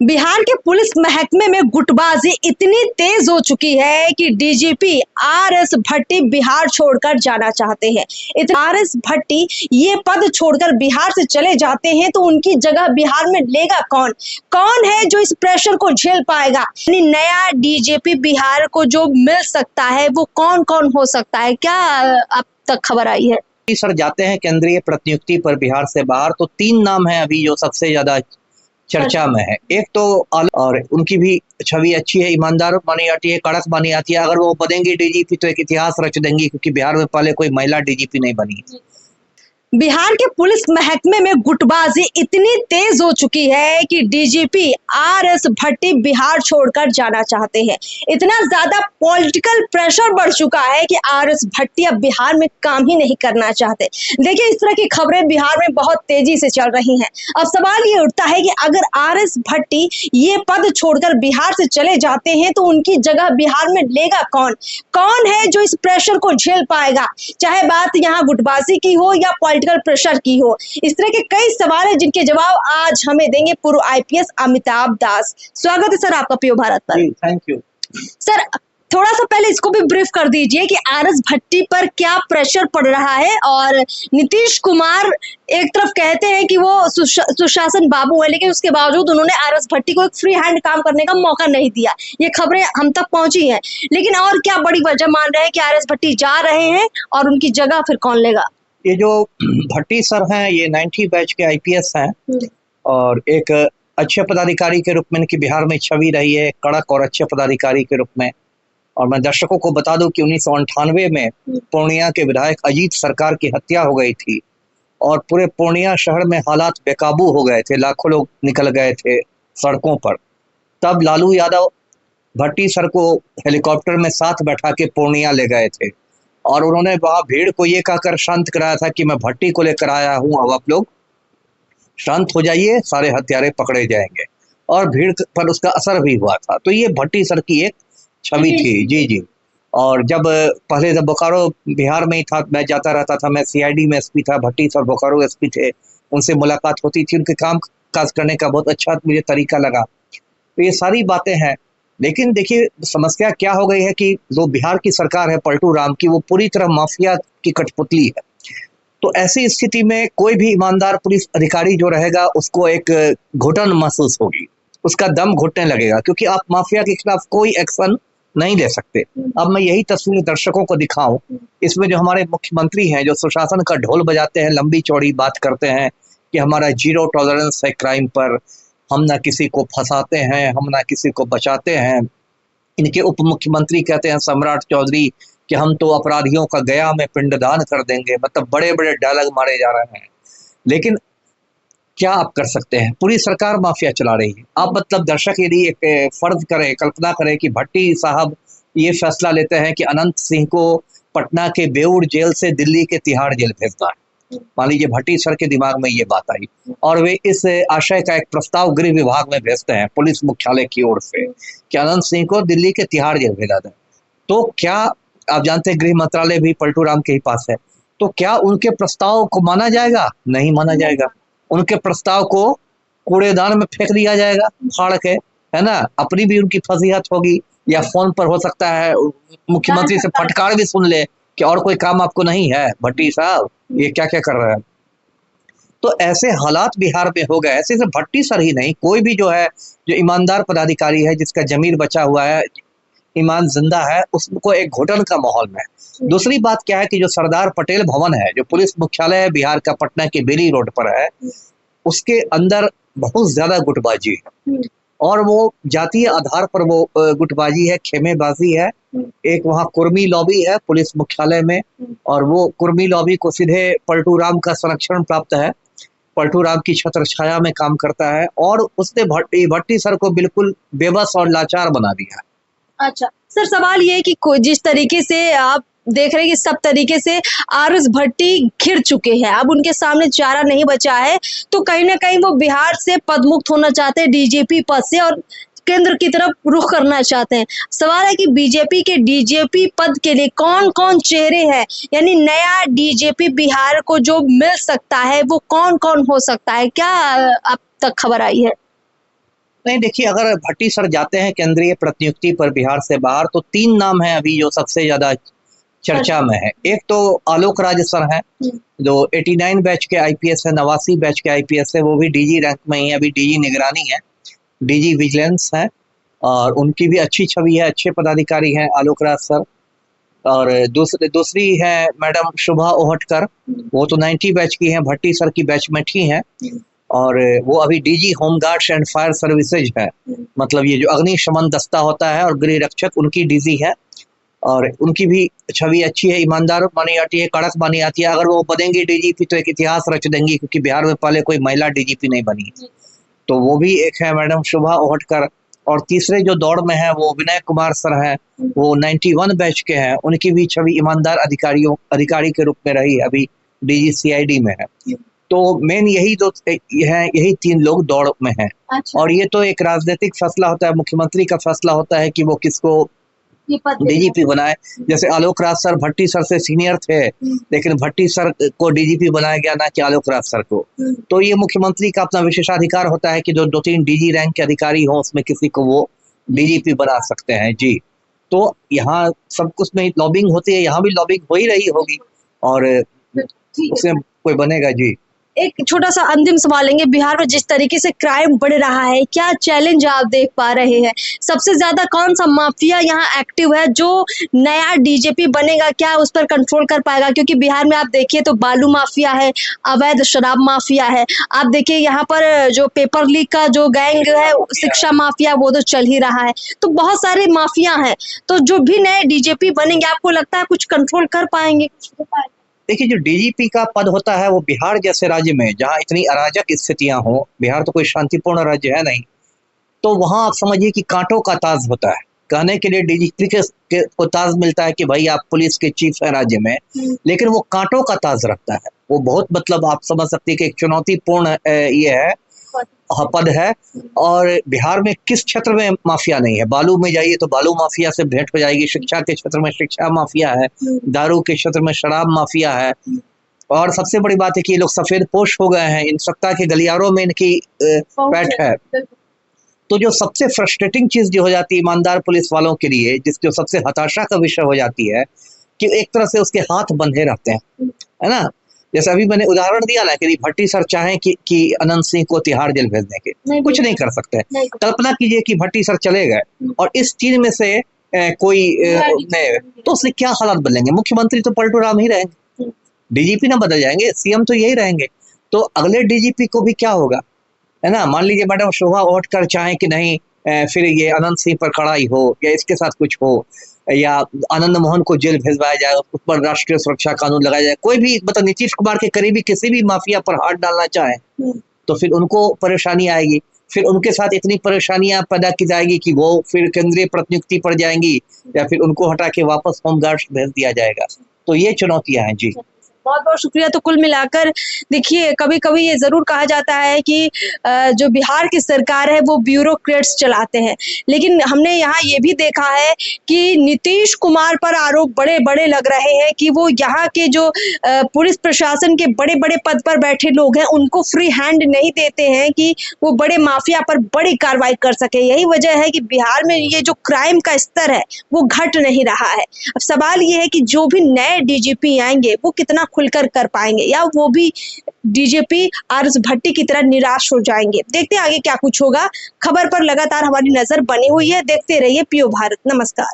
बिहार के पुलिस महकमे में गुटबाजी इतनी तेज हो चुकी है कि डीजीपी आर.एस. भट्टी बिहार छोड़कर जाना चाहते हैं। आर.एस. भट्टी ये पद छोड़कर बिहार से चले जाते हैं तो उनकी जगह बिहार में लेगा कौन? कौन है जो इस प्रेशर को झेल पाएगा? यानी नया डीजीपी बिहार को जो मिल सकता है वो कौन कौन हो सकता है? क्या अब तक खबर आई है? सर जाते हैं केंद्रीय प्रतिनियुक्ति पर बिहार से बाहर तो 3 नाम है अभी जो सबसे ज्यादा चर्चा में है। एक तो और उनकी भी छवि अच्छी है, ईमानदार मानी जाती है, कड़क मानी जाती है। अगर वो बनेंगे डीजीपी तो एक इतिहास रच देंगी, क्योंकि बिहार में पहले कोई महिला डीजीपी नहीं बनी। बिहार के पुलिस महकमे में गुटबाजी इतनी तेज हो चुकी है कि डीजीपी आर.एस. भट्टी बिहार छोड़कर जाना चाहते हैं। इतना ज्यादा पॉलिटिकल प्रेशर बढ़ चुका है कि आर.एस. भट्टी अब बिहार में काम ही नहीं करना चाहते। देखिए, इस तरह की खबरें बिहार में बहुत तेजी से चल रही हैं। अब सवाल ये उठता है कि अगर आर.एस. भट्टी ये पद छोड़कर बिहार से चले जाते हैं तो उनकी जगह बिहार में लेगा कौन? कौन है जो इस प्रेशर को झेल पाएगा? चाहे बात यहाँ गुटबाजी की हो या पॉलिटिकल प्रेशर की हो। इस तरह के कई सवाल हैं जिनके जवाब आज हमें देंगे पूर्व आईपीएस अमिताभ दास। स्वागत है सर आपका पीओ भारत पर। थैंक यू सर, थोड़ा सा पहले इसको भी ब्रीफ कर दीजिए कि आर.एस. भट्टी पर क्या प्रेशर पड़ रहा है। और नीतीश कुमार एक तरफ कहते हैं कि वो सुशासन बाबू है, लेकिन उसके बावजूद उन्होंने आर.एस. भट्टी को एक फ्री हैंड काम करने का मौका नहीं दिया। ये खबरें हम तक पहुंची हैं, लेकिन और क्या बड़ी वजह मान रहे हैं कि आर.एस. भट्टी जा रहे हैं और उनकी जगह फिर कौन लेगा? ये जो भट्टी सर हैं ये 90 बैच के आईपीएस हैं और एक अच्छे पदाधिकारी के रूप में इनकी बिहार में छवि रही है, कड़क और अच्छे पदाधिकारी के रूप में। और मैं दर्शकों को बता दूं कि 1998 में पूर्णिया के विधायक अजीत सरकार की हत्या हो गई थी और पूरे पूर्णिया शहर में हालात बेकाबू हो गए थे, लाखों लोग निकल गए थे सड़कों पर। तब लालू यादव भट्टी सर को हेलीकॉप्टर में साथ बैठा के पूर्णिया ले गए थे और उन्होंने वहां भीड़ को ये कहकर शांत कराया था कि मैं भट्टी को लेकर आया हूं, अब आप लोग शांत हो जाइए, सारे हत्यारे पकड़े जाएंगे। और भीड़ पर उसका असर भी हुआ था। तो ये भट्टी सर की एक छवि थी। जी जी। और जब पहले जब बोकारो बिहार में ही था, मैं जाता रहता था, मैं सीआईडी में एसपी था, भट्टी सर बोकारो एसपी थे, उनसे मुलाकात होती थी, उनके काम काज करने का बहुत अच्छा मुझे तरीका लगा। तो ये सारी बातें हैं। लेकिन देखिए, समस्या क्या हो गई है कि जो बिहार की सरकार है पलटू राम की, वो पूरी तरह माफिया की कठपुतली है। तो ऐसी स्थिति में कोई भी ईमानदार पुलिस अधिकारी जो रहेगा उसको एक घुटन महसूस होगी, उसका दम घुटने लगेगा, क्योंकि आप माफिया के खिलाफ कोई एक्शन नहीं ले सकते। अब मैं यही तस्वीर दर्शकों को दिखाऊं, इसमें जो हमारे मुख्यमंत्री हैं जो सुशासन का ढोल बजाते हैं, लंबी चौड़ी बात करते हैं कि हमारा 0 टॉलरेंस है क्राइम पर, हम ना किसी को फंसाते हैं, हम ना किसी को बचाते हैं। इनके उप मुख्यमंत्री कहते हैं सम्राट चौधरी कि हम तो अपराधियों का गया में पिंडदान कर देंगे। मतलब बड़े बड़े डायलॉग मारे जा रहे हैं, लेकिन क्या आप कर सकते हैं? पूरी सरकार माफिया चला रही है। आप मतलब दर्शक यदि एक फर्ज करें, कल्पना करें कि भट्टी साहब ये फैसला लेते हैं कि अनंत सिंह को पटना के बेऊर जेल से दिल्ली के तिहाड़ जेल भेजना है। मान लीजिए भट्टी सर के दिमाग में ये बात आई और वे इस आशय का एक प्रस्ताव गृह विभाग में भेजते हैं पुलिस मुख्यालय की ओर से कि अनंत सिंह को दिल्ली के तिहाड़ जेल भेजा जाए। तो क्या आप जानते हैं गृह मंत्रालय भी पलटू राम के ही पास है, तो क्या उनके प्रस्ताव को माना जाएगा? नहीं माना जाएगा। उनके प्रस्ताव को कूड़ेदान में फेंक दिया जाएगा फाड़ के, है ना। अपनी भी उनकी फजीहत होगी, या फोन पर हो सकता है मुख्यमंत्री से फटकार भी सुन ले कि और कोई काम आपको नहीं है भट्टी साहब, ये क्या क्या कर रहे हैं। तो ऐसे हालात बिहार में हो गए। ऐसे से भट्टी सर ही नहीं, कोई भी जो है जो ईमानदार पदाधिकारी है, जिसका जमीर बचा हुआ है, ईमान जिंदा है, उसको एक घुटन का माहौल में है। दूसरी बात क्या है कि जो सरदार पटेल भवन है, जो पुलिस मुख्यालय है बिहार का, पटना के बेली रोड पर है, उसके अंदर बहुत ज्यादा गुटबाजी है और वो जातीय आधार पर वो गुटबाजी है, खेमेबाजी है। एक वहाँ कुर्मी लॉबी है पुलिस मुख्यालय में और वो कुर्मी लॉबी को सीधे पलटू राम का संरक्षण प्राप्त है, पलटू राम की छत्र छाया में काम करता है और उसने भट्टी सर को बिल्कुल बेबस और लाचार बना दिया। अच्छा सर, सवाल ये है कि जिस तरीके से आप देख रहे हैं कि सब तरीके से आर.एस. भट्टी घिर चुके हैं, अब उनके सामने चारा नहीं बचा है, तो कहीं ना कहीं वो बिहार से पदमुक्त होना चाहते हैं डीजीपी पद से और केंद्र की तरफ रुख करना चाहते हैं। सवाल है कि बीजेपी के डीजीपी पद के लिए कौन कौन चेहरे हैं, यानी नया डीजीपी बिहार को जो मिल सकता है वो कौन कौन हो सकता है? क्या अब तक खबर आई है? नहीं, देखिए, अगर भट्टी सर जाते हैं केंद्रीय प्रतिनियुक्ति पर बिहार से बाहर, तो 3 नाम हैं अभी जो सबसे ज्यादा चर्चा में है। एक तो आलोक राज सर हैं, जो 89 बैच के आईपीएस है, 89 बैच के आईपीएस है, वो भी डीजी रैंक में ही है, अभी डीजी निगरानी है, डीजी विजिलेंस है, और उनकी भी अच्छी छवि है, अच्छे पदाधिकारी हैं आलोक राज सर। और दूसरी है मैडम शुभा ओहटकर, वो तो 90 बैच की हैं, भट्टी सर की बैचमेट ही हैं, और वो अभी DG home guards and fire services है, मतलब ये जो अग्निशमन दस्ता होता है और गृह रक्षक, उनकी डीजी है, और उनकी भी छवि अच्छी है, ईमानदार मानी जाती है, कड़क मानी जाती है। अगर वो बनेंगी डीजीपी तो एक इतिहास रच देंगी, क्योंकि बिहार में पहले कोई महिला डीजीपी नहीं बनी, तो वो भी एक है मैडम शुभा ओहटकर। और तीसरे जो दौड़ में है वो विनय कुमार सर हैं, वो 91 बैच के हैं, उनकी भी छवि ईमानदार अधिकारी के रूप में रही, अभी डीजी सीआईडी में है। तो मेन यही 3 लोग दौड़ में हैं। अच्छा। और ये तो एक राजनीतिक फैसला होता है, मुख्यमंत्री का फैसला होता है कि वो किसको डीजीपी बनाए। जैसे आलोक राज सर भट्टी सर से सीनियर थे, लेकिन भट्टी सर को डीजीपी बनाया गया, ना कि आलोक राज सर को। तो ये मुख्यमंत्री का अपना विशेषाधिकार होता है कि जो 2-3 डीजी रैंक के अधिकारी हो, उसमें किसी को वो डीजीपी बना सकते हैं जी। तो यहाँ सब कुछ में लॉबिंग होती है, यहाँ भी लॉबिंग हो ही रही होगी, और उसमें कोई बनेगा जी। एक छोटा सा अंतिम सवाल लेंगे, बिहार में जिस तरीके से क्राइम बढ़ रहा है, क्या चैलेंज आप देख पा रहे हैं? सबसे ज्यादा कौन सा माफिया यहाँ एक्टिव है? जो नया डीजीपी बनेगा क्या उस पर कंट्रोल कर पाएगा? क्योंकि बिहार में आप देखिए तो बालू माफिया है, अवैध शराब माफिया है, आप देखिए यहाँ पर जो पेपर लीक का जो गैंग है, शिक्षा माफिया, वो तो चल ही रहा है। तो बहुत सारे माफिया हैं, तो जो भी नए डीजीपी बनेंगे आपको लगता है कुछ कंट्रोल कर पाएंगे? देखिए, जो डीजीपी का पद होता है वो बिहार जैसे राज्य में, जहाँ इतनी अराजक स्थितियां हो, बिहार तो कोई शांतिपूर्ण राज्य है नहीं, तो वहां आप समझिए कि कांटों का ताज होता है। कहने के लिए डीजीपी को ताज मिलता है कि भाई आप पुलिस के चीफ है राज्य में, लेकिन वो कांटों का ताज रखता है। वो बहुत, मतलब आप समझ सकते हैं कि एक चुनौतीपूर्ण ये है, पद है। और बिहार में किस क्षेत्र में माफिया नहीं है? बालू में जाइए तो बालू माफिया से भेंट हो जाएगी, शिक्षा के क्षेत्र में शिक्षा माफिया है, दारू के क्षेत्र में शराब माफिया है, और सबसे बड़ी बात है कि ये लोग सफेद पोश हो गए हैं, इन सत्ता के गलियारों में इनकी पैठ है। तो जो सबसे फ्रस्ट्रेटिंग चीज जो हो जाती है ईमानदार पुलिस वालों के लिए, जो सबसे हताशा का विषय हो जाती है, कि एक तरह से उसके हाथ बंधे रहते हैं, है ना। जैसे अभी मैंने उदाहरण दिया ना कि भट्टी सर चाहें कि अनंत सिंह को तिहाड़ जेल भेजने के, कुछ नहीं कर सकते। कल्पना कीजिए कि भट्टी सर चले गए और इस 3 में से कोई तो उससे क्या हालात बदलेंगे? मुख्यमंत्री तो पलटू राम ही रहेंगे, डीजीपी ना बदल जाएंगे, सीएम तो यही रहेंगे। तो अगले डीजीपी को भी क्या होगा, है ना। मान लीजिए मैडम शोभा ओहटकर चाहें कि नहीं फिर ये अनंत सिंह पर कड़ाई हो, या इसके साथ कुछ हो, या आनंद मोहन को जेल भेजवाया जाए, उस पर राष्ट्रीय सुरक्षा कानून लगाया जाए, कोई भी, मतलब नीतीश कुमार के करीबी किसी भी माफिया पर हाथ डालना चाहे तो फिर उनको परेशानी आएगी। फिर उनके साथ इतनी परेशानियां पैदा की जाएगी कि वो फिर केंद्रीय प्रतिनियुक्ति पर जाएंगी, या फिर उनको हटा के वापस होमगार्ड्स भेज दिया जाएगा। तो ये चुनौतियां हैं जी। बहुत बहुत शुक्रिया। तो कुल मिलाकर देखिए, कभी कभी ये जरूर कहा जाता है कि जो बिहार की सरकार है वो ब्यूरोक्रेट्स चलाते हैं, लेकिन हमने यहाँ ये भी देखा है कि नीतीश कुमार पर आरोप बड़े बड़े लग रहे हैं कि वो यहाँ के जो पुलिस प्रशासन के बड़े बड़े पद पर बैठे लोग हैं उनको फ्री हैंड नहीं देते हैं कि वो बड़े माफिया पर बड़ी कार्रवाई कर सके। यही वजह है कि बिहार में ये जो क्राइम का स्तर है वो घट नहीं रहा है। अब सवाल ये है कि जो भी नए डीजीपी आएंगे वो कितना खुलकर कर पाएंगे, या वो भी डीजीपी आरएस भट्टी की तरह निराश हो जाएंगे। देखते हैं आगे क्या कुछ होगा। खबर पर लगातार हमारी नजर बनी हुई है, देखते रहिए पीओ भारत। नमस्कार।